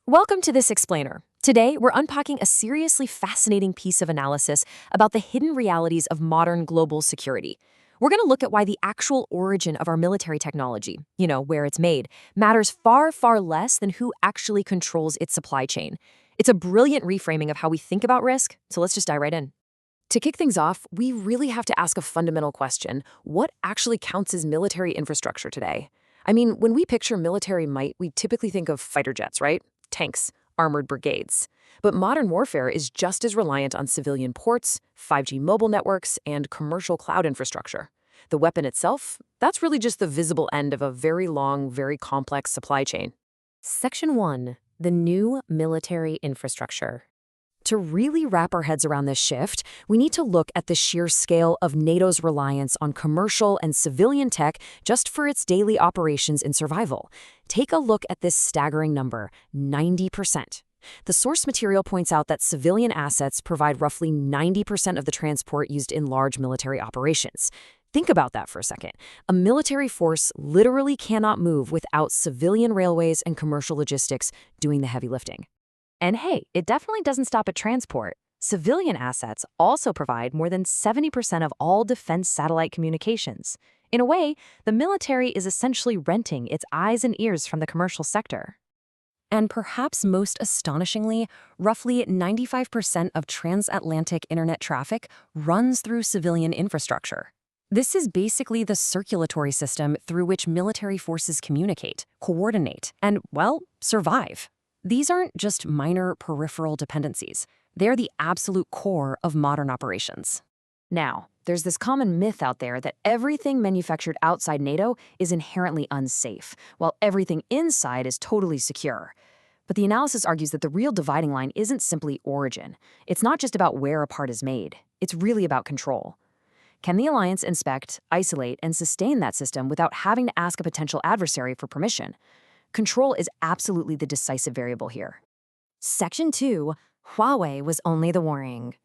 Welcome to this explainer. Today, we're unpacking a seriously fascinating piece of analysis about the hidden realities of modern global security. We're going to look at why the actual origin of our military technology, where it's made, matters far, far less than who actually controls its supply chain. It's a brilliant reframing of how we think about risk, so let's just dive right in. To kick things off, we really have to ask a fundamental question. What actually counts as military infrastructure today? I mean, when we picture military might, we typically think of fighter jets, right? Tanks, armored brigades. But modern warfare is just as reliant on civilian ports, 5G mobile networks, and commercial cloud infrastructure. The weapon itself, that's really just the visible end of a very long, very complex supply chain. Section 1. The new military infrastructure. To really wrap our heads around this shift, we need to look at the sheer scale of NATO's reliance on commercial and civilian tech just for its daily operations and survival. Take a look at this staggering number, 90%. The source material points out that civilian assets provide roughly 90% of the transport used in large military operations. Think about that for a second. A military force literally cannot move without civilian railways and commercial logistics doing the heavy lifting. And hey, it definitely doesn't stop at transport. Civilian assets also provide more than 70% of all defense satellite communications. In a way, the military is essentially renting its eyes and ears from the commercial sector. And perhaps most astonishingly, roughly 95% of transatlantic internet traffic runs through civilian infrastructure. This is basically the circulatory system through which military forces communicate, coordinate, and, well, survive. These aren't just minor peripheral dependencies. They're the absolute core of modern operations. Now, there's this common myth out there that everything manufactured outside NATO is inherently unsafe, while everything inside is totally secure. But the analysis argues that the real dividing line isn't simply origin. It's not just about where a part is made. It's really about control. Can the alliance inspect, isolate, and sustain that system without having to ask a potential adversary for permission? Control is absolutely the decisive variable here. Section 2. Huawei was only the worrying.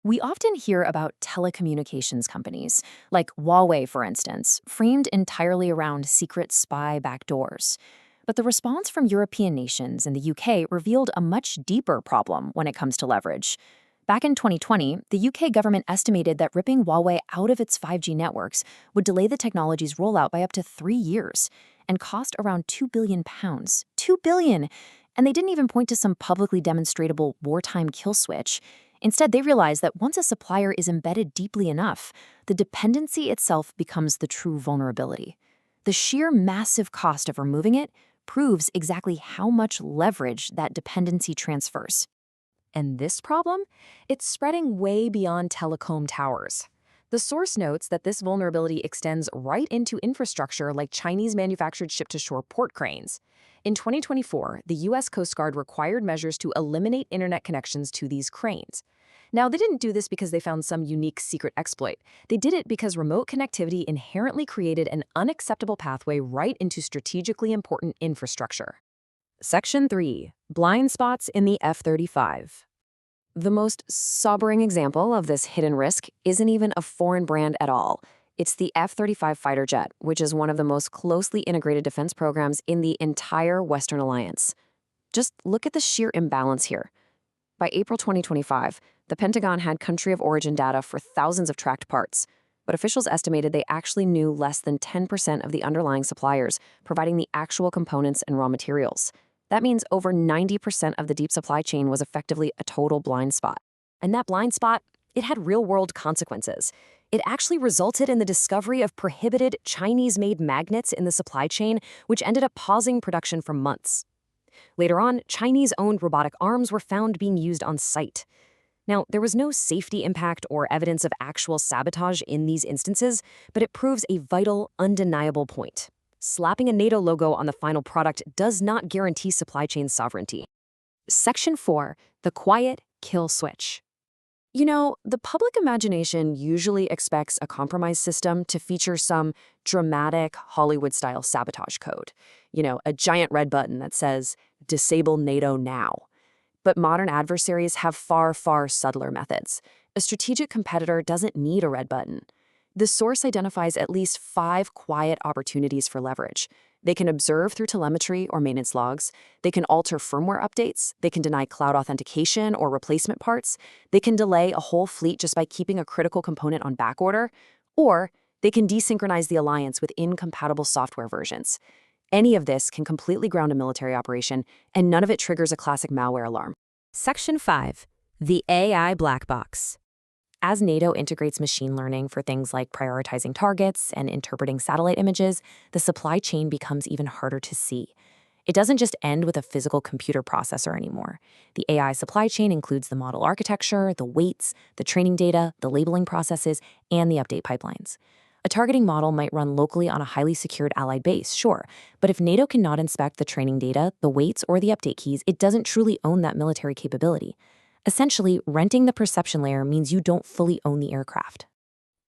We often hear about telecommunications companies, like Huawei, for instance, framed entirely around secret spy backdoors. But the response from European nations and the UK revealed a much deeper problem when it comes to leverage. Back in 2020, the UK government estimated that ripping Huawei out of its 5G networks would delay the technology's rollout by up to 3 years and cost around £2 billion. £2 billion! And they didn't even point to some publicly demonstrable wartime kill switch. Instead, they realized that once a supplier is embedded deeply enough, the dependency itself becomes the true vulnerability. The sheer massive cost of removing it proves exactly how much leverage that dependency transfers. And this problem? It's spreading way beyond telecom towers. The source notes that this vulnerability extends right into infrastructure like Chinese-manufactured ship-to-shore port cranes. In 2024, the U.S. Coast Guard required measures to eliminate internet connections to these cranes. Now, they didn't do this because they found some unique secret exploit. They did it because remote connectivity inherently created an unacceptable pathway right into strategically important infrastructure. Section 3. Blind spots in the F-35. The most sobering example of this hidden risk isn't even a foreign brand at all. It's the F-35 fighter jet, which is one of the most closely integrated defense programs in the entire Western alliance. Just look at the sheer imbalance here. By April 2025, the Pentagon had country of origin data for thousands of tracked parts, but officials estimated they actually knew less than 10% of the underlying suppliers, providing the actual components and raw materials. That means over 90% of the deep supply chain was effectively a total blind spot. And that blind spot, it had real-world consequences. It actually resulted in the discovery of prohibited Chinese-made magnets in the supply chain, which ended up pausing production for months. Later on, Chinese-owned robotic arms were found being used on site. Now, there was no safety impact or evidence of actual sabotage in these instances, but it proves a vital, undeniable point. Slapping a NATO logo on the final product does not guarantee supply chain sovereignty. Section 4. The quiet kill switch. The public imagination usually expects a compromise system to feature some dramatic Hollywood-style sabotage code. A giant red button that says, "Disable NATO now." But modern adversaries have far, far subtler methods. A strategic competitor doesn't need a red button. The source identifies at least 5 quiet opportunities for leverage. They can observe through telemetry or maintenance logs. They can alter firmware updates. They can deny cloud authentication or replacement parts. They can delay a whole fleet just by keeping a critical component on backorder. Or they can desynchronize the alliance with incompatible software versions. Any of this can completely ground a military operation, and none of it triggers a classic malware alarm. Section 5. The AI Black Box. As NATO integrates machine learning for things like prioritizing targets and interpreting satellite images, the supply chain becomes even harder to see. It doesn't just end with a physical computer processor anymore. The AI supply chain includes the model architecture, the weights, the training data, the labeling processes, and the update pipelines. A targeting model might run locally on a highly secured allied base, sure, but if NATO cannot inspect the training data, the weights, or the update keys, it doesn't truly own that military capability. Essentially, renting the perception layer means you don't fully own the aircraft.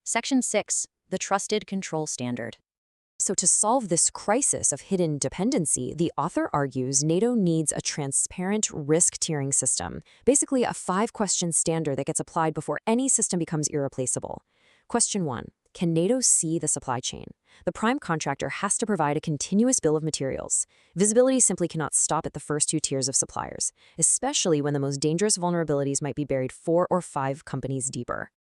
Section 6. The Trusted Control Standard. So to solve this crisis of hidden dependency, the author argues NATO needs a transparent risk tiering system, basically a 5-question standard that gets applied before any system becomes irreplaceable. Question 1. Can NATO see the supply chain? The prime contractor has to provide a continuous bill of materials. Visibility simply cannot stop at the first 2 tiers of suppliers, especially when the most dangerous vulnerabilities might be buried 4 or 5 companies deeper.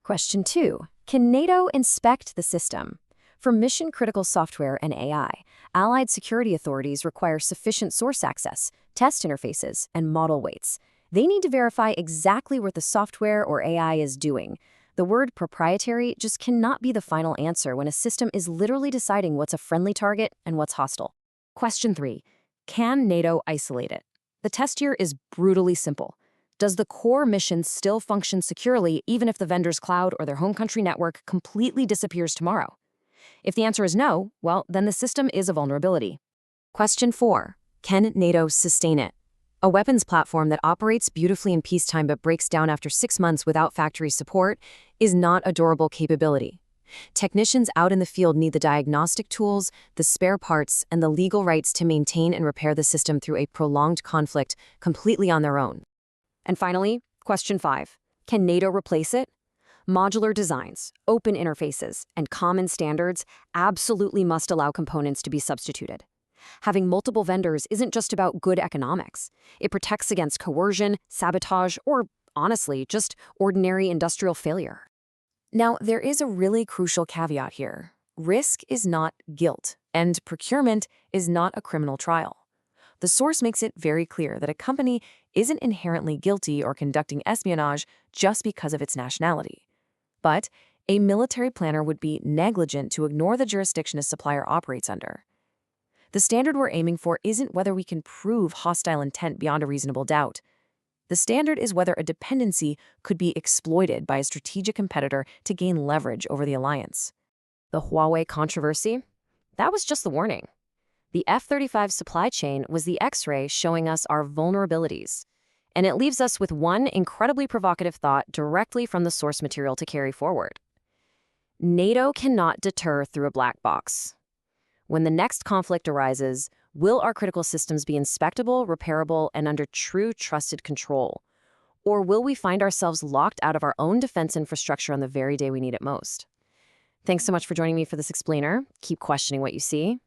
Question 2. Can NATO inspect the system? For mission-critical software and AI, allied security authorities require sufficient source access, test interfaces, and model weights. They need to verify exactly what the software or AI is doing. The word proprietary just cannot be the final answer when a system is literally deciding what's a friendly target and what's hostile. Question 3. Can NATO isolate it? The test here is brutally simple. Does the core mission still function securely even if the vendor's cloud or their home country network completely disappears tomorrow? If the answer is no, well, then the system is a vulnerability. Question 4. Can NATO sustain it? A weapons platform that operates beautifully in peacetime but breaks down after 6 months without factory support is not a durable capability. Technicians out in the field need the diagnostic tools, the spare parts, and the legal rights to maintain and repair the system through a prolonged conflict completely on their own. And finally, question 5. Can NATO replace it? Modular designs, open interfaces, and common standards absolutely must allow components to be substituted. Having multiple vendors isn't just about good economics. It protects against coercion, sabotage, or, honestly, just ordinary industrial failure. Now, there is a really crucial caveat here. Risk is not guilt, and procurement is not a criminal trial. The source makes it very clear that a company isn't inherently guilty or conducting espionage just because of its nationality. But a military planner would be negligent to ignore the jurisdiction a supplier operates under. The standard we're aiming for isn't whether we can prove hostile intent beyond a reasonable doubt. The standard is whether a dependency could be exploited by a strategic competitor to gain leverage over the alliance. The Huawei controversy? That was just the warning. The F-35 supply chain was the X-ray showing us our vulnerabilities. And it leaves us with one incredibly provocative thought directly from the source material to carry forward. NATO cannot deter through a black box. When the next conflict arises, will our critical systems be inspectable, repairable, and under true trusted control? Or will we find ourselves locked out of our own defense infrastructure on the very day we need it most? Thanks so much for joining me for this explainer. Keep questioning what you see.